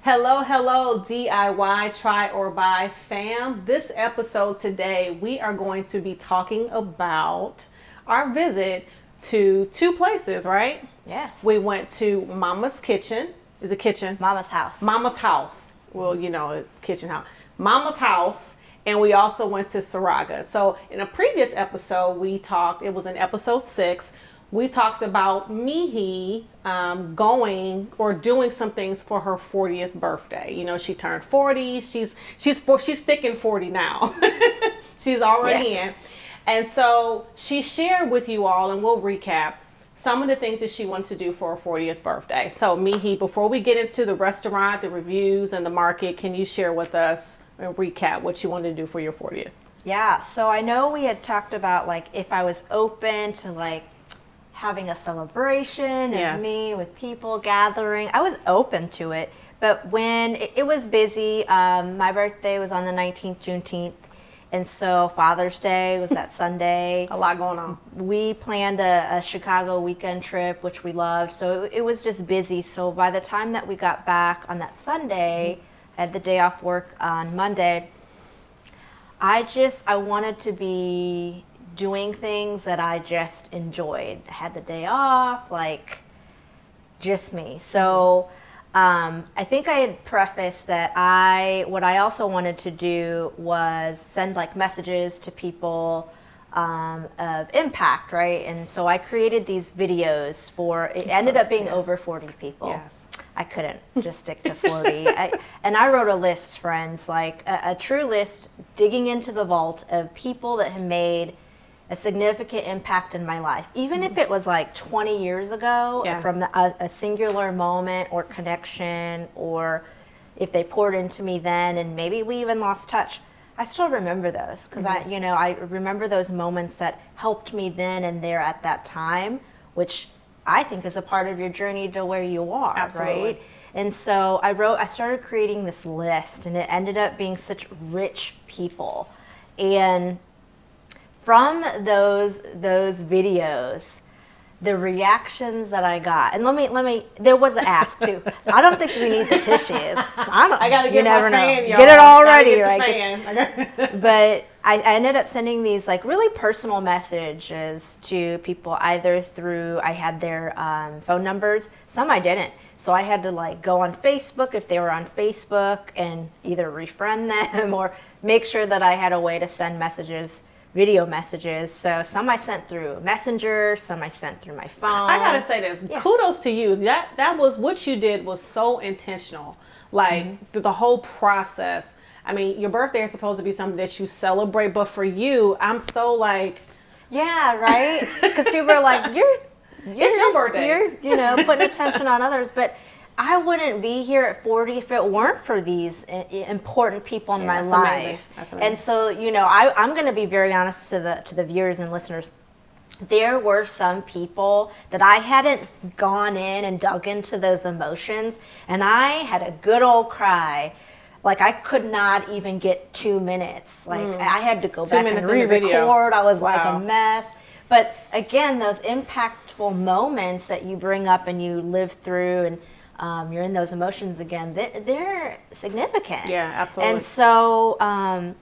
Hello, DIY, try or buy fam. This episode today, we are going to be talking about our visit to two places, right? Yes. We went to Mama's Kitchen. Is it kitchen? Mama's house. Mama's house. Well, kitchen house. Mama's house. And we also went to Saraga. So in a previous episode, it was in episode 6, we talked about Mee Hee going or doing some things for her 40th birthday. You know, she turned 40. She's thick in 40 now. She's already in. And so she shared with you all, and we'll recap some of the things that she wanted to do for her 40th birthday. So Mee Hee, before we get into the restaurant, the reviews, and the market, can you share with us and recap what you wanted to do for your 40th? Yeah, so I know we had talked about if I was open to having a celebration of me with people gathering. I was open to it, but when it was busy, my birthday was on the 19th, Juneteenth, and so Father's Day was that Sunday. A lot going on. We planned a Chicago weekend trip, which we loved, so it was just busy. So by the time that we got back on that Sunday, I had the day off work on Monday, I wanted to be doing things that I just enjoyed. I had the day off, just me. So I think I had prefaced that what I also wanted to do was send messages to people of impact, right? And so I created these videos it ended up being over 40 people. Yes. I couldn't just stick to 40. And I wrote a list, friends, a true list, digging into the vault of people that have made a significant impact in my life. Even if it was 20 years ago, from a singular moment or connection, or if they poured into me then and maybe we even lost touch, I still remember those because I remember those moments that helped me then and there at that time, which I think is a part of your journey to where you are. Absolutely. Right? And so I started creating this list, and it ended up being such rich people. And from those videos, the reactions that I got, and let me there was an ask too. I don't think we need the tissues. I gotta get my fan, y'all. Get it all ready, get right? But I ended up sending these really personal messages to people, either through, I had their phone numbers. Some I didn't. So I had to go on Facebook if they were on Facebook and either refriend them or make sure that I had a way to send messages, video messages. So some I sent through Messenger, some I sent through my phone. I gotta say this. Yeah. Kudos to you. That was what you did was so intentional. The whole process. I mean, your birthday is supposed to be something that you celebrate, but for you, I'm so yeah, right? Because people are it's your birthday. You're, putting attention on others, but I wouldn't be here at 40 if it weren't for these important people in my life. That's amazing. And so, I'm going to be very honest to the viewers and listeners. There were some people that I hadn't gone in and dug into those emotions, and I had a good old cry. I could not even get 2 minutes. I had to go back and re-record. I was a mess. But again, those impactful moments that you bring up and you live through, and you're in those emotions again, they're significant. Yeah, absolutely. And so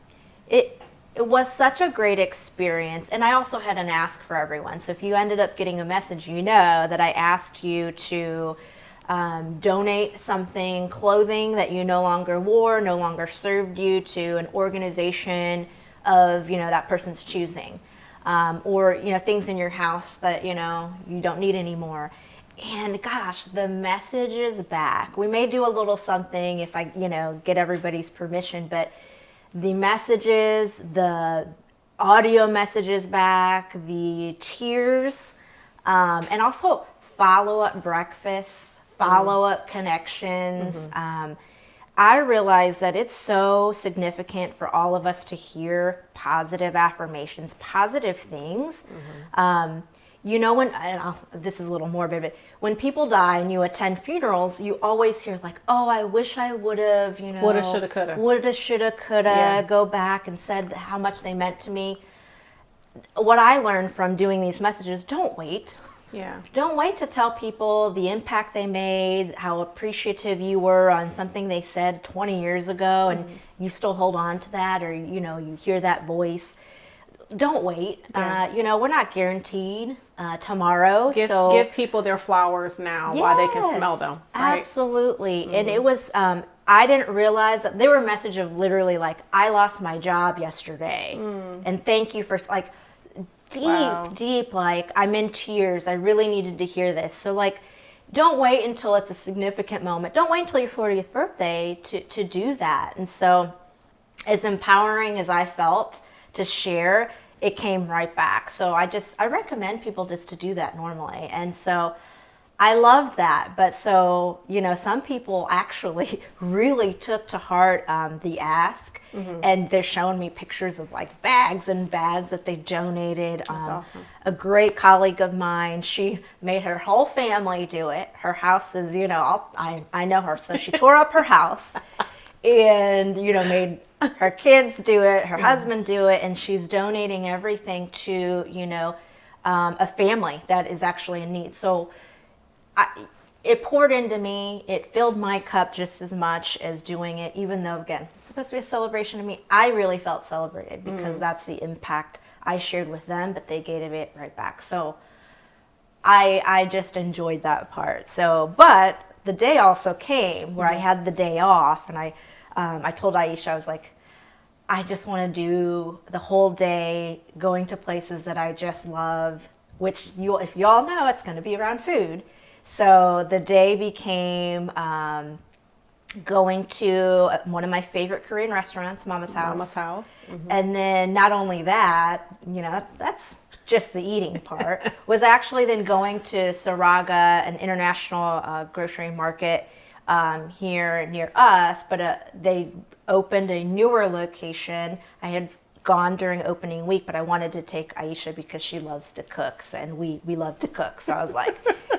it was such a great experience. And I also had an ask for everyone. So if you ended up getting a message, that I asked you to donate something, clothing that you no longer wore, no longer served you, to an organization of that person's choosing, or things in your house that you don't need anymore. And gosh, the messages back. We may do a little something if I get everybody's permission, but the messages, the audio messages back, the tears, and also follow-up breakfasts, follow-up connections. I realize that it's so significant for all of us to hear positive affirmations, positive things. This is a little morbid, but when people die and you attend funerals, you always hear oh, I wish I would have, woulda, shoulda, coulda. Woulda, shoulda, coulda, go back and said how much they meant to me. What I learned from doing these messages, don't wait. Yeah. Don't wait to tell people the impact they made, how appreciative you were on something they said 20 years ago, and you still hold on to that, or you hear that voice. Don't wait. Yeah. We're not guaranteed tomorrow. Give people their flowers now while they can smell them. Right? Absolutely. And it was, I didn't realize that there were a message of literally like, I lost my job yesterday. And thank you for like deep, like I'm in tears. I really needed to hear this. So like, don't wait until it's a significant moment. Don't wait until your 40th birthday to do that. And so as empowering as I felt to share, it came right back. So I recommend people just to do that normally. And so I loved that. But so, some people actually really took to heart the ask. And they're showing me pictures of like bags and bags that they've donated. That's awesome. A great colleague of mine, she made her whole family do it. Her house is, I know her. So she tore up her house and, made her kids do it, her husband do it, and she's donating everything to, a family that is actually in need. So it poured into me. It filled my cup just as much as doing it, even though, again, it's supposed to be a celebration to me. I really felt celebrated because that's the impact I shared with them, but they gave it right back. So I just enjoyed that part. So, but the day also came where I had the day off, and I told Yiesha, I was like, I just want to do the whole day going to places that I just love, which if you all know, it's going to be around food. So the day became going to one of my favorite Korean restaurants, Mama's House. Mama's House. And then not only that, that's just the eating part, was actually then going to Saraga, an international grocery market here near us, but they opened a newer location. I had gone during opening week, but I wanted to take Yiesha because she loves to cook, and we love to cook. So I was like,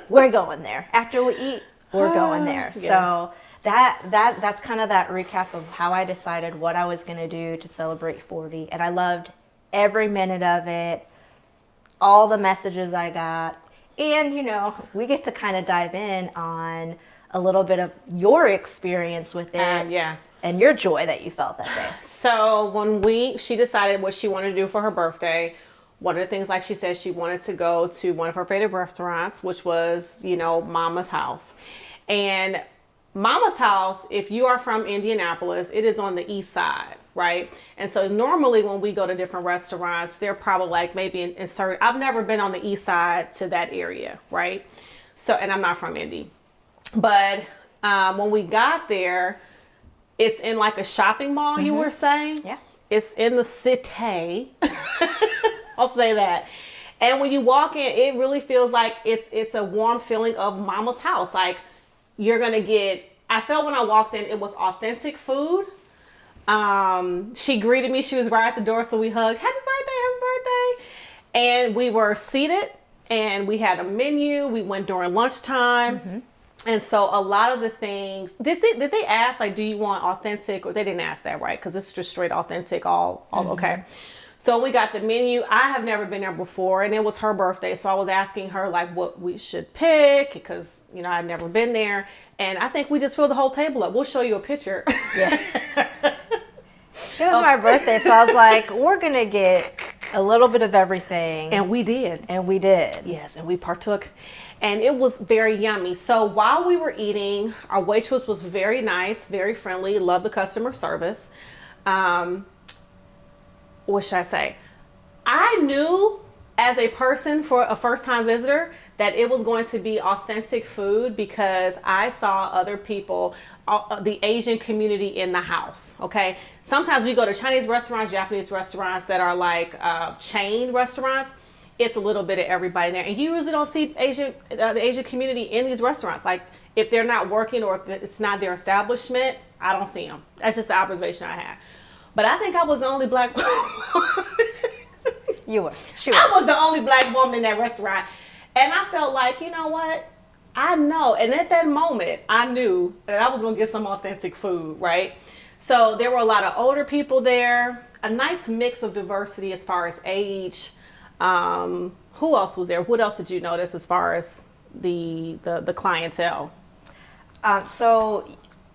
we're going there. After we eat, we're going there. Yeah. So that's kind of that recap of how I decided what I was going to do to celebrate 40. And I loved every minute of it, all the messages I got. And, we get to kind of dive in on a little bit of your experience with it. Yeah. And your joy that you felt that day. So when she decided what she wanted to do for her birthday, one of the things, like she said, she wanted to go to one of her favorite restaurants, which was, Mama's House. And Mama's House, if you are from Indianapolis, it is on the east side, right? And so normally when we go to different restaurants, they're probably like maybe insert. I've never been on the east side to that area, right? So, and I'm not from Indy. But when we got there, it's in like a shopping mall, you were saying? Yeah. It's in the city. I'll say that. And when you walk in, it really feels like it's a warm feeling of Mama's House. Like you're going to get, I felt when I walked in, it was authentic food. She greeted me. She was right at the door. So we hugged, happy birthday. And we were seated and we had a menu. We went during lunchtime. And so a lot of the things, did they ask, like, do you want authentic? Or they didn't ask that, right? Because it's just straight authentic, all okay. So we got the menu. I have never been there before, and it was her birthday. So I was asking her, like, what we should pick, because, I'd never been there. And I think we just filled the whole table up. We'll show you a picture. Yeah. It was my birthday, so I was like, we're going to get a little bit of everything. And we did. Yes, and we partook. And it was very yummy. So while we were eating, our waitress was very nice, very friendly, loved the customer service. What should I say? I knew as a person, for a first-time visitor, that it was going to be authentic food because I saw other people, the Asian community in the house, okay? Sometimes we go to Chinese restaurants, Japanese restaurants that are like chain restaurants. It's a little bit of everybody there. And you usually don't see the Asian community in these restaurants. Like if they're not working or if it's not their establishment, I don't see them. That's just the observation I had. But I think I was the only black woman. You were. She was. I was the only black woman in that restaurant. And I felt like, you know what? I know. And at that moment, I knew that I was going to get some authentic food, right? So there were a lot of older people there, a nice mix of diversity as far as age, Who else was there? What else did you notice as far as the clientele? So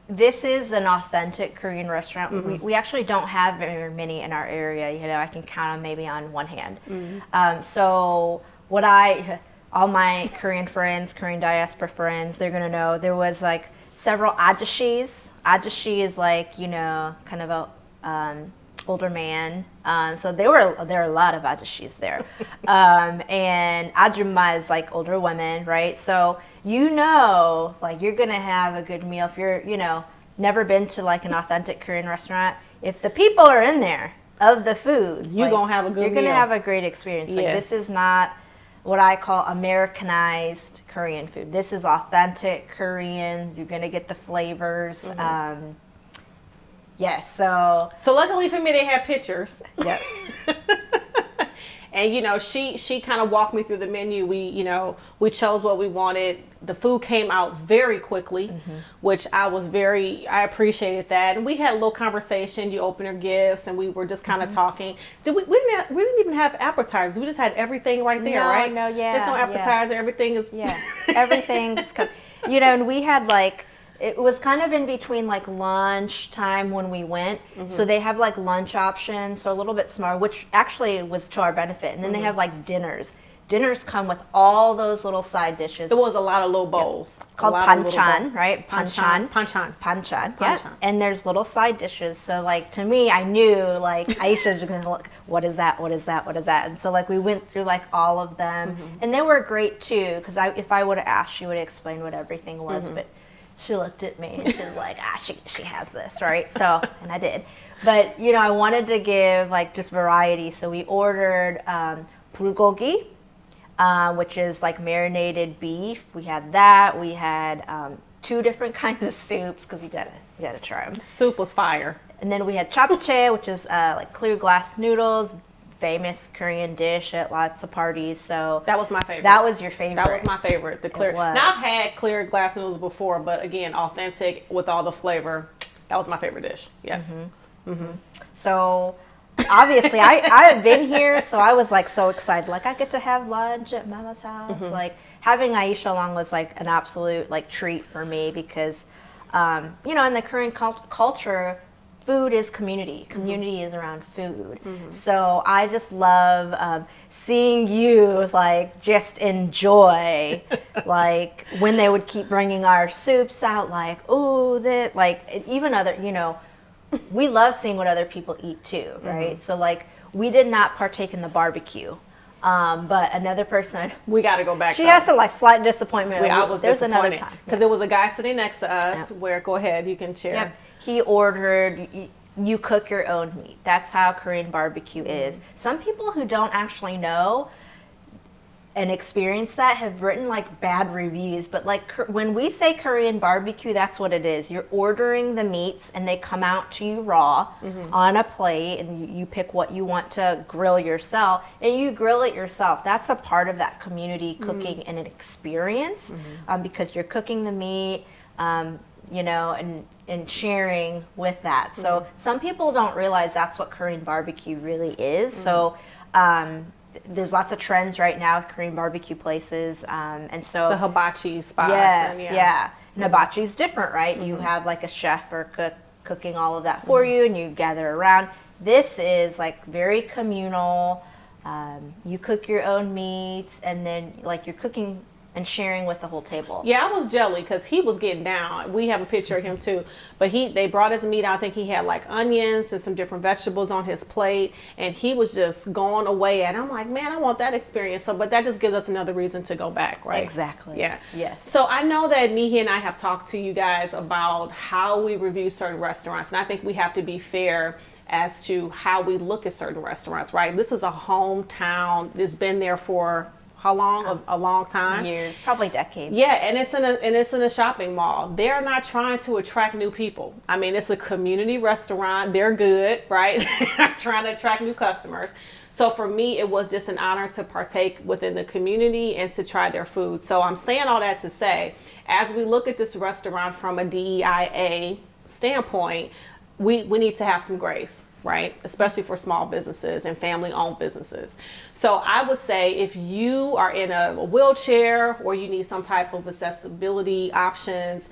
this is an authentic Korean restaurant. We actually don't have very many in our area. You know, I can count them maybe on one hand. So all my Korean friends, Korean diaspora friends, they're gonna know there was like several ajishis. Ajishi is like, you know, kind of a older man. So there are a lot of ajishis there. And ajumma is like older women, right? So you know, like you're gonna have a good meal if you're, you know, never been to like an authentic Korean restaurant. If the people are in there of the food, you're gonna have a good meal. You're gonna have a great experience. Like this is not what I call Americanized Korean food. This is authentic Korean. You're gonna get the flavors. Yes, so luckily for me, they had pictures. Yes. And, you know, she kind of walked me through the menu. We chose what we wanted. The food came out very quickly, which I appreciated that. And we had a little conversation. You opened her gifts and we were just kind of talking. We didn't even have appetizers. We just had everything right there, right? No, yeah. There's no appetizer. Yeah. Everything is... Yeah, everything's... You know, and we had like... It was kind of in between like lunch time when we went. So they have like lunch options, so a little bit smaller, which actually was to our benefit. And then they have like dinners. Dinners come with all those little side dishes. There was a lot of little bowls. Called panchan, right? Panchan. Yeah. And there's little side dishes. So like to me, I knew like Yiesha was gonna look, what is that? What is that? What is that? And so like we went through like all of them. And they were great too, because if I would have asked, she would have explained what everything was. But she looked at me and she was like, she has this, right? So, and I did. But, you know, I wanted to give like just variety. So we ordered bulgogi, which is like marinated beef. We had that. We had 2 different kinds of soups, because you gotta try them. Soup was fire. And then we had japchae, which is like clear glass noodles, famous Korean dish at lots of parties. So that was my favorite. That was your favorite. That was my favorite. The clear. Now I've had clear glass noodles before, but again, authentic with all the flavor. That was my favorite dish. Yes. So obviously, I have been here, so I was like so excited. Like I get to have lunch at Mama's house. Like having Yiesha along was like an absolute like treat for me, because you know, in the Korean culture, food is community. Community is around food. So I just love seeing you like just enjoy, like when they would keep bringing our soups out, like, oh, that, like even other, you know, we love seeing what other people eat too, right? So like we did not partake in the barbecue. But another person, we got to go back. She has some like slight disappointment. There's another time because there was a guy sitting next to us. Where, go ahead, you can share. Yep. He ordered, you cook your own meat. That's how Korean barbecue is. Some people who don't actually know and experience that have written like bad reviews, but like when we say Korean barbecue, that's what it is. You're ordering the meats and they come out to you raw on a plate, and you pick what you want to grill yourself, and you grill it yourself. That's a part of that community cooking and an experience, because you're cooking the meat, you know, and sharing with that. So some people don't realize that's what Korean barbecue really is. So there's lots of trends right now with Korean barbecue places, and so the hibachi spots. Yes, and hibachi is different, right? You have like a chef or cook cooking all of that for you, and you gather around. This is like very communal. You cook your own meats, and then like you're cooking and sharing with the whole table. Yeah, I was jelly because he was getting down. We have a picture of him too. But they brought his meat out. I think he had like onions and some different vegetables on his plate, and he was just going away at it. I'm like, man, I want that experience. So, but that just gives us another reason to go back, right? Exactly. Yeah. Yes. So I know that Mee Hee and I have talked to you guys about how we review certain restaurants, and I think we have to be fair as to how we look at certain restaurants, right? This is a hometown. It's been there for how long? A long time. Years, probably decades. Yeah, and it's in a shopping mall. They're not trying to attract new people. I mean, it's a community restaurant. They're good, right? They're not trying to attract new customers. So for me, it was just an honor to partake within the community and to try their food. So I'm saying all that to say, as we look at this restaurant from a DEIA standpoint, we need to have some grace, right? Especially for small businesses and family-owned businesses. So I would say if you are in a wheelchair or you need some type of accessibility options,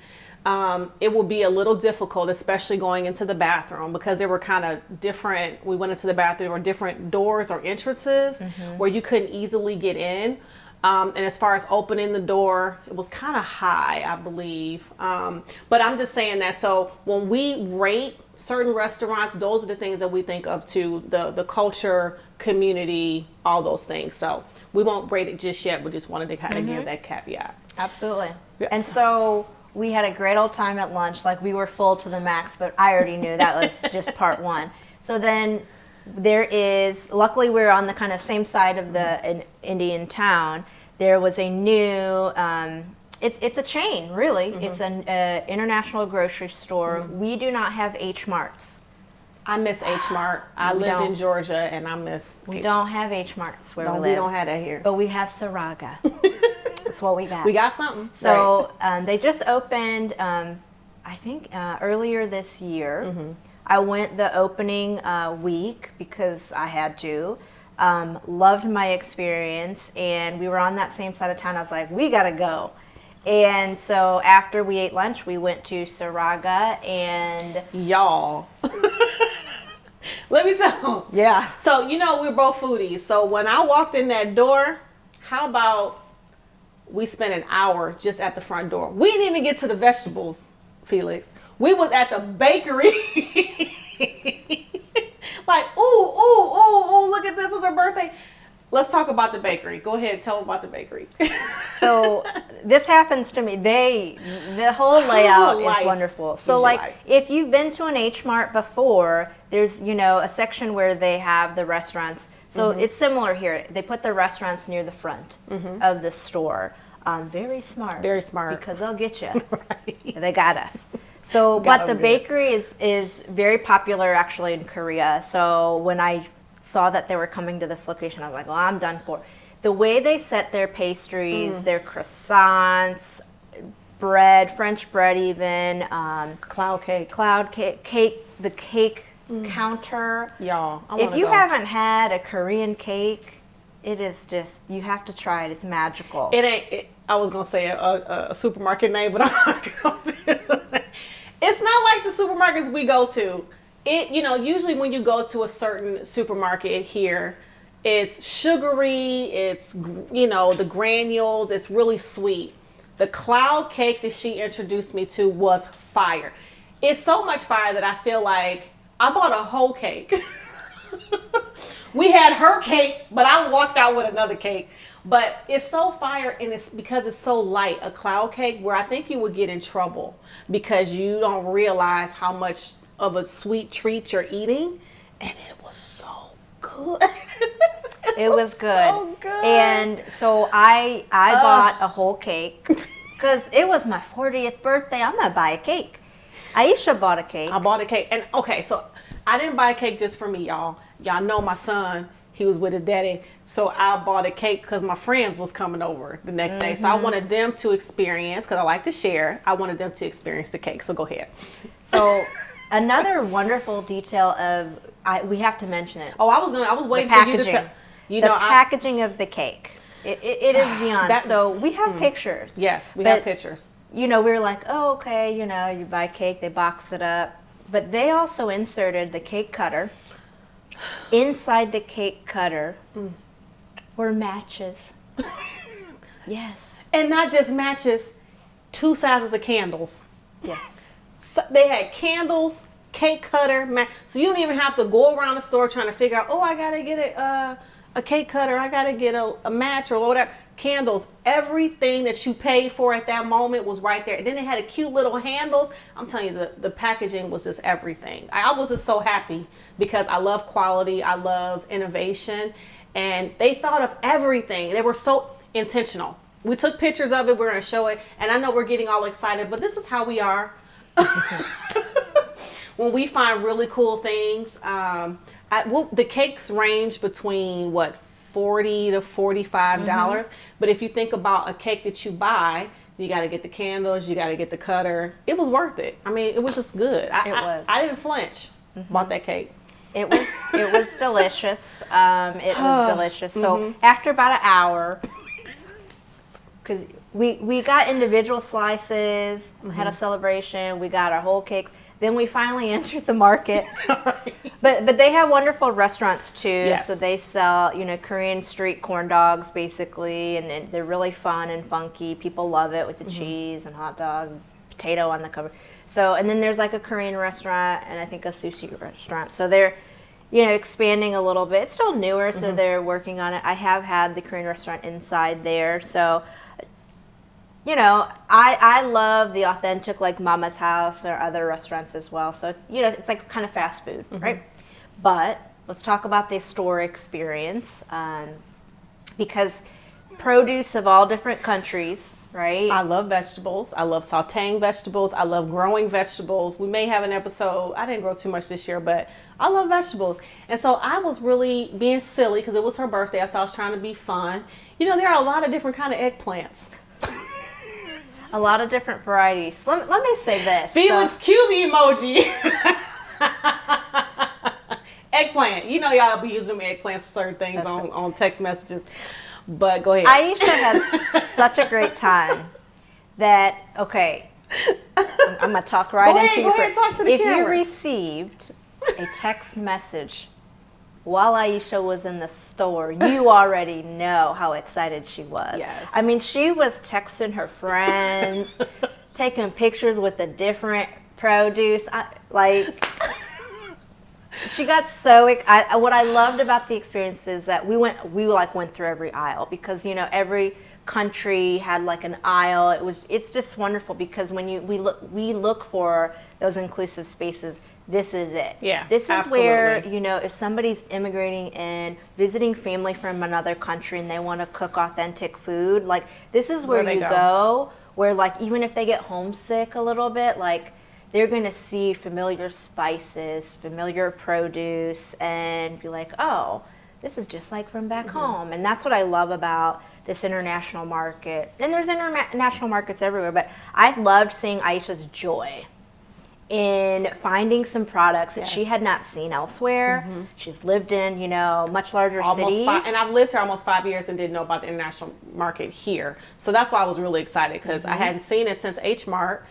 it will be a little difficult, especially going into the bathroom, because there were kind of different, we went into the bathroom, there were different doors or entrances where you couldn't easily get in. And as far as opening the door, it was kind of high, I believe. But I'm just saying that. So when we rate certain restaurants, those are the things that we think of too, the culture, community, all those things. So we won't rate it just yet. We just wanted to kind of give that caveat. Absolutely. Yes. And so we had a great old time at lunch. Like, we were full to the max, but I already knew that was just part one. So then there is, luckily we're on the kind of same side of the Indian town. There was a new, it's a chain, really. It's an international grocery store. We do not have H Marts. I miss H Mart. I lived in Georgia and I miss We don't have H Marts where we live. We don't have that here. But we have Saraga. That's what we got. We got something. So they just opened, I think, earlier this year. I went the opening week because I had to. Loved my experience, and we were on that same side of town. I was like, we gotta go. And so after we ate lunch, we went to Saraga, and y'all, let me tell you. Yeah. So, you know, we're both foodies. So when I walked in that door, how about we spent an hour just at the front door? We didn't even get to the vegetables, Felix. We was at the bakery. Like, ooh, look at this. It's her birthday. Let's talk about the bakery. Go ahead. Tell them about the bakery. So this happens to me. The whole layout is wonderful. So like, if you've been to an H Mart before, there's, you know, a section where they have the restaurants. So it's similar here. They put the restaurants near the front of the store. Very smart. Very smart. Because they'll get you. Right. They got us. So, but the bakery is very popular actually in Korea. So when I saw that they were coming to this location, I was like, well, I'm done for. The way they set their pastries, their croissants, bread, French bread even. Cloud cake. The cake counter. Y'all, if you haven't had a Korean cake, it is just, you have to try it. It's magical. It ain't, I was going to say a supermarket name, but I'm not going to. It's not like the supermarkets we go to. You know, usually when you go to a certain supermarket here, it's sugary, it's, you know, the granules, it's really sweet. The cloud cake that she introduced me to was fire. It's so much fire that I feel like I bought a whole cake. We had her cake, but I walked out with another cake. But it's so fire, and it's because it's so light, a cloud cake, where I think you would get in trouble because you don't realize how much of a sweet treat you're eating. And it was so good. It was good. So good. And so I bought a whole cake because it was my 40th birthday. I'm going to buy a cake. Aisha bought a cake. I bought a cake. And okay, so I didn't buy a cake just for me, y'all. Y'all know my son, he was with his daddy. So I bought a cake because my friends was coming over the next day. So I wanted them to experience, because I like to share, I wanted them to experience the cake. So go ahead. So another wonderful detail we have to mention it. Oh, I was waiting for you to tell. The packaging of the cake. It is beyond. So we have pictures. Yes, we have pictures. You know, we were like, oh, okay, you know, you buy cake, they box it up. But they also inserted the cake cutter. Inside the cake cutter were matches. Yes. And not just matches, 2 sizes of candles. Yes. So they had candles, cake cutter, so you don't even have to go around the store trying to figure out, oh, I gotta get a cake cutter, I gotta get a match or whatever. Candles, everything that you paid for at that moment was right there. And then it had a cute little handles. I'm telling you, the packaging was just everything. I was just so happy because I love quality, I love innovation, and they thought of everything. They were so intentional. We took pictures of it, we're gonna show it, and I know we're getting all excited, but this is how we are. When we find really cool things, the cakes range between $40 to $45. But if you think about a cake that you buy, You got to get the candles. You got to get the cutter. It was worth it. I mean, it was just good. I didn't flinch. Bought that cake. It was delicious. It was delicious. So after about an hour, because we got individual slices, had a celebration, we got our whole cake. Then we finally entered the market. But they have wonderful restaurants too. Yes. So they sell, Korean street corn dogs basically, and they're really fun and funky. People love it with the cheese and hot dog, potato on the cover. So, and then there's like a Korean restaurant and I think a sushi restaurant. So they're, expanding a little bit. It's still newer, so they're working on it. I have had the Korean restaurant inside there. So, I love the authentic, like Mama's House or other restaurants as well. So it's, it's like kind of fast food, right? But let's talk about the store experience, because produce of all different countries, right? I love vegetables. I love sauteing vegetables. I love growing vegetables. We may have an episode. I didn't grow too much this year, but I love vegetables. And so I was really being silly because it was her birthday. So I was trying to be fun. There are a lot of different kind of eggplants. A lot of different varieties. Let me say this. Felix, cue the emoji. Eggplant. Y'all be using eggplants for certain things on text messages. But go ahead. Aisha has such a great time that, okay, I'm going to talk right into you. Go ahead, talk to the camera. If you received a text message while Aisha was in the store, you already know how excited she was. Yes. I mean, she was texting her friends, taking pictures with the different produce. She got so what I loved about the experience is that we went through every aisle because every country had like an aisle. It's just wonderful because when we look for those inclusive spaces. This is it. Yeah, this is absolutely. Where if somebody's immigrating and visiting family from another country and they want to cook authentic food, like this is where you go. Where like even if they get homesick a little bit, like they're going to see familiar spices, familiar produce, and be like, oh, this is just like from back home. And that's what I love about this international market. And there's international markets everywhere, but I loved seeing Aisha's joy in finding some products that she had not seen elsewhere. She's lived in, much larger cities. And I've lived here almost 5 years and didn't know about the international market here. So that's why I was really excited because I hadn't seen it since H Mart.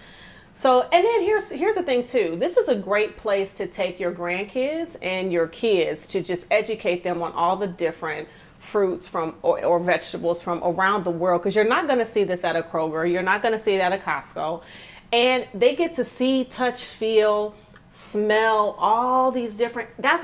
So, and then here's the thing too. This is a great place to take your grandkids and your kids to just educate them on all the different fruits from or vegetables from around the world, because you're not going to see this at a Kroger. You're not going to see it at a Costco. And they get to see, touch, feel, smell all these different, those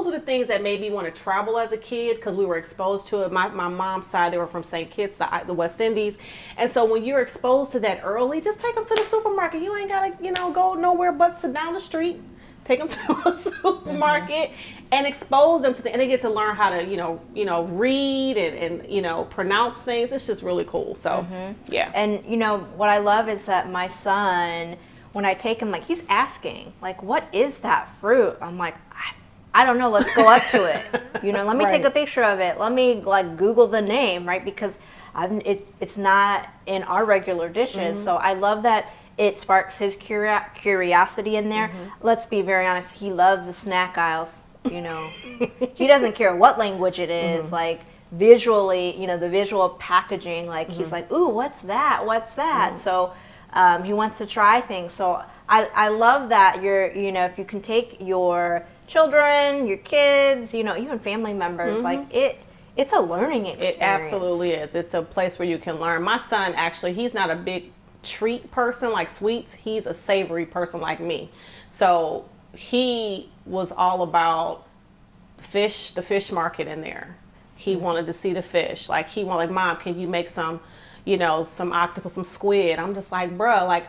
are the things that made me want to travel as a kid, because we were exposed to it. My mom's side, they were from St. Kitts, the West Indies. And so when you're exposed to that early, just take them to the supermarket. You ain't got to, go nowhere but to down the street. Take them to a supermarket and expose them to and they get to learn how to, read and pronounce things. It's just really cool. So, yeah. And, what I love is that my son, when I take him, like, he's asking, like, what is that fruit? I'm like, I don't know. Let's go up to it. Let me take a picture of it. Let me, like, Google the name, right? Because it's not in our regular dishes. So I love that it sparks his curiosity in there. Let's be very honest. He loves the snack aisles. He doesn't care what language it is. Like, visually, the visual packaging, like, he's like, ooh, what's that? What's that? So he wants to try things. So I love that if you can take your children, your kids, even family members, like it's a learning experience. It absolutely is. It's a place where you can learn. My son, actually, he's not a big treat person like sweets. He's a savory person like me. So he was all about the fish market in there. He wanted to see the fish. Like, he wanted, like, Mom, can you make some, some octopus, some squid? I'm just like, bruh, like,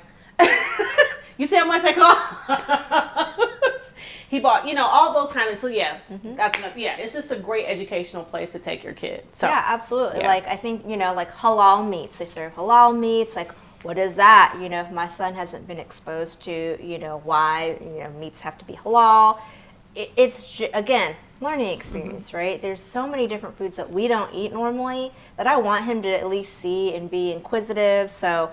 you see how much they cost? He bought, all those kind of, so yeah, it's just a great educational place to take your kid. So yeah, absolutely. Yeah. Like, I think, like halal meats, they serve halal meats, like, what is that? My son hasn't been exposed to, why, meats have to be halal. again, learning experience, right? There's so many different foods that we don't eat normally that I want him to at least see and be inquisitive. So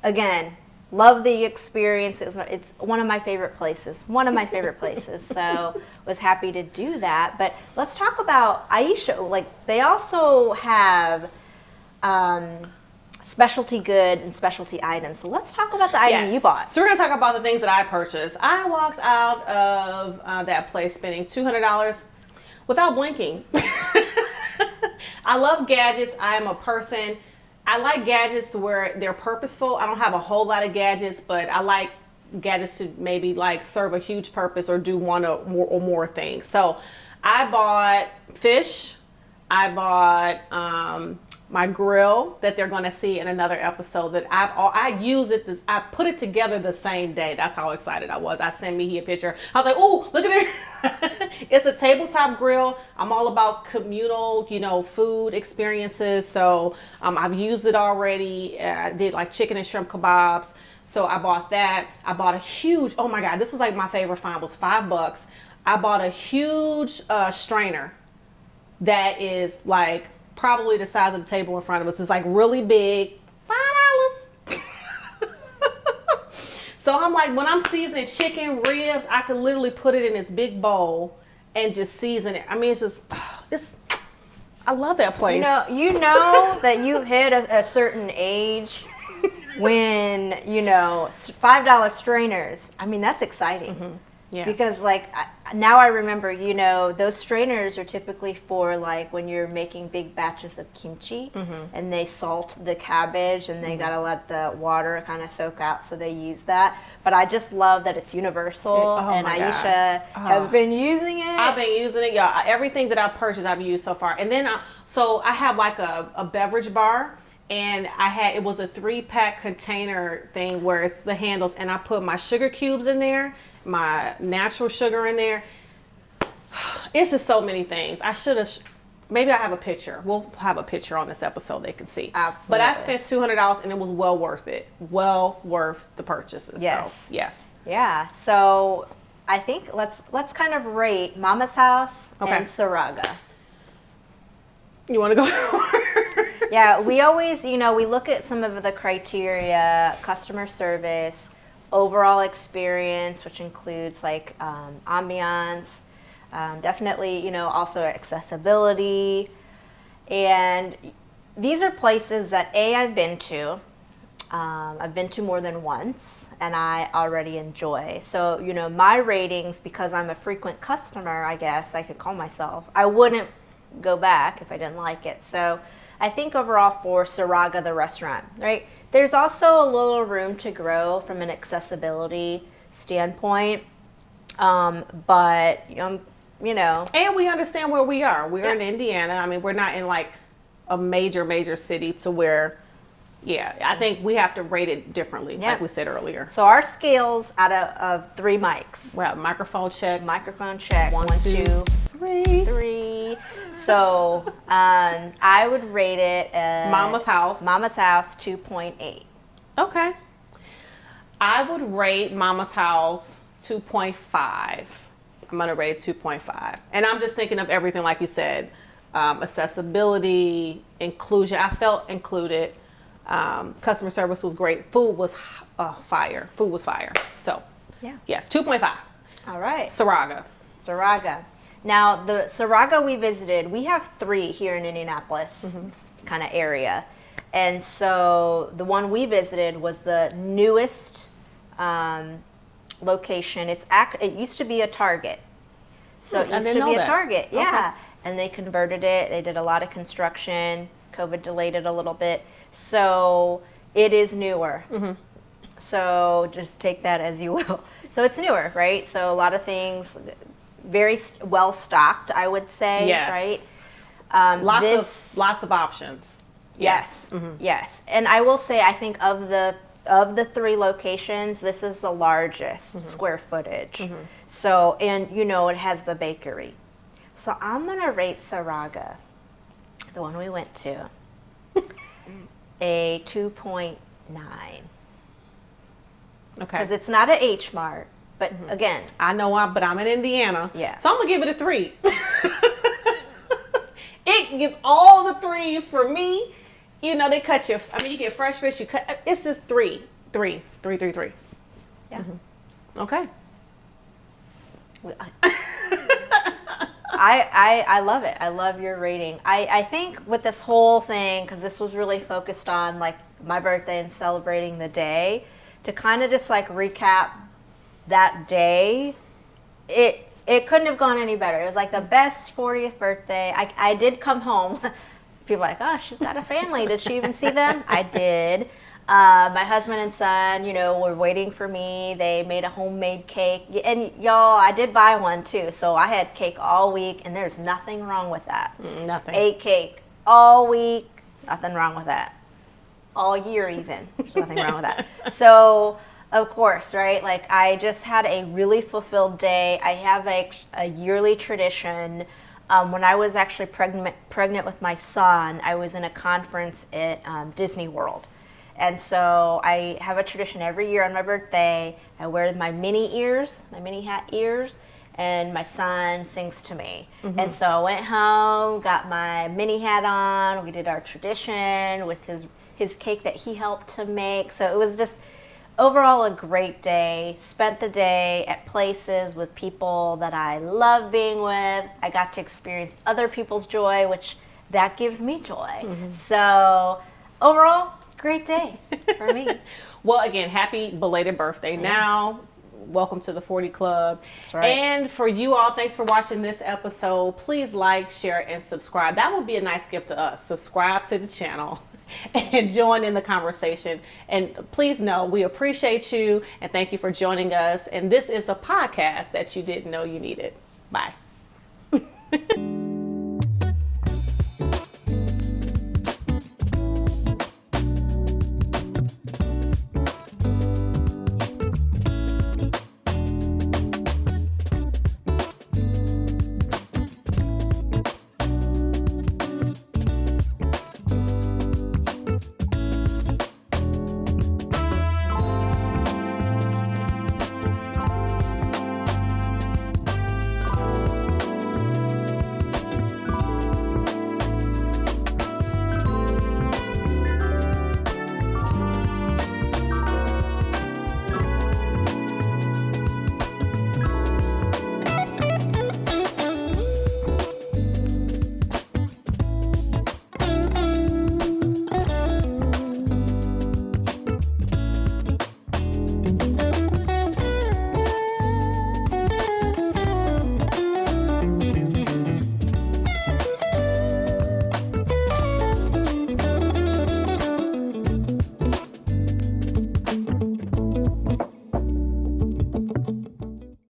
again, love the experience. It's one of my favorite places. So was happy to do that. But let's talk about Yiesha. Like, they also have specialty good and specialty items. So let's talk about the item you bought. So we're going to talk about the things that I purchased. I walked out of that place spending $200 without blinking. I love gadgets. I'm a person, I like gadgets to where they're purposeful. I don't have a whole lot of gadgets, but I like gadgets to maybe like serve a huge purpose or do one or more things. So I bought fish. I bought my grill that they're going to see in another episode that I use it. I put it together the same day. That's how excited I was. I sent Mee Hee a picture. I was like, "Ooh, look at it!" It's a tabletop grill. I'm all about communal, food experiences. So I've used it already. I did like chicken and shrimp kebabs. So I bought that. I bought a huge. Oh my God, this is like my favorite find. Was $5. I bought a huge strainer that is like probably the size of the table in front of us. It's like really big. $5. So I'm like, when I'm seasoning chicken ribs, I could literally put it in this big bowl and just season it. I mean, I love that place. You know that you hit a certain age when, $5 strainers. I mean, that's exciting. Mm-hmm. Yeah. Because now I remember, those strainers are typically for like when you're making big batches of kimchi and they salt the cabbage and they gotta let the water kind of soak out, so they use that. But I just love that it's universal, and Yiesha has been using it. I've been using it, y'all. Everything that I've purchased, I've used so far. And then, so I have like a beverage bar. And it was a 3-pack container thing where it's the handles, and I put my sugar cubes in there, my natural sugar in there. It's just so many things. I should have, maybe I have a picture. We'll have a picture on this episode they can see. Absolutely. But I spent $200 and it was well worth it. Well worth the purchases. Yes. So, yes. Yeah. So I think let's kind of rate Mama's House and Saraga. You want to go? Yeah, we always, we look at some of the criteria: customer service, overall experience, which includes like ambiance, definitely, also accessibility. And these are places that I've been to. I've been to more than once, and I already enjoy. So, my ratings, because I'm a frequent customer, I guess I could call myself, I wouldn't go back if I didn't like it. So I think overall for Saraga, the restaurant, right? There's also a little room to grow from an accessibility standpoint. But, And we understand where we are. We're in Indiana. I mean, we're not in like a major city to where, I think we have to rate it differently, like we said earlier. So our scales out of 3 mics. Well, microphone check. Microphone check. 1, 2, 3. So I would rate it Mama's House 2.8. Okay. I would rate Mama's House 2.5. I'm gonna rate it 2.5, and I'm just thinking of everything like you said, accessibility, inclusion. I felt included. Customer service was great. Food was fire. So yes, 2.5. All right. Saraga. Now, the Saraga we visited, we have 3 here in Indianapolis kind of area. And so the one we visited was the newest location. It used to be a Target. So it used to be a Target. Yeah. Okay. And they converted it. They did a lot of construction. COVID delayed it a little bit. So it is newer. So just take that as you will. So it's newer, right? So a lot of things, very well stocked, I would say, right? Lots of options. Yes. Yes. And I will say, I think of the 3 locations, this is the largest square footage. So, and it has the bakery. So I'm going to rate Saraga, the one we went to, a 2.9. Okay. Because it's not an H Mart. But again, I know but I'm in Indiana. Yeah. So I'm going to give it a 3. It gets all the 3s for me. You know, they cut you. I mean, you get fresh fish. You cut. It's just 3. Yeah. Okay. I love it. I love your rating. I think with this whole thing, because this was really focused on like my birthday and celebrating the day, to kind of just like recap that day, it couldn't have gone any better. It was like the best 40th birthday. I did come home. People are like, oh, she's got a family. Did she even see them? I did. My husband and son, you know, were waiting for me. They made a homemade cake. And y'all, I did buy one too. So I had cake all week, and there's nothing wrong with that. Nothing. Ate cake all week. Nothing wrong with that. All year even. There's nothing wrong with that. So, of course, right? Like, I just had a really fulfilled day. I have a yearly tradition. When I was actually pregnant with my son, I was in a conference at Disney World. And so I have a tradition every year on my birthday. I wear my mini hat ears, and my son sings to me. And so I went home, got my mini hat on. We did our tradition with his cake that he helped to make. So it was just overall a great day. Spent the day at places with people that I love being with. I got to experience other people's joy, which that gives me joy. So overall, great day for me. Well, again, happy belated birthday. Yes. Now, welcome to the 40 Club. That's right. And for you all, thanks for watching this episode. Please like, share, and subscribe. That would be a nice gift to us. Subscribe to the channel and join in the conversation. And please know we appreciate you and thank you for joining us. And this is a podcast that you didn't know you needed. Bye.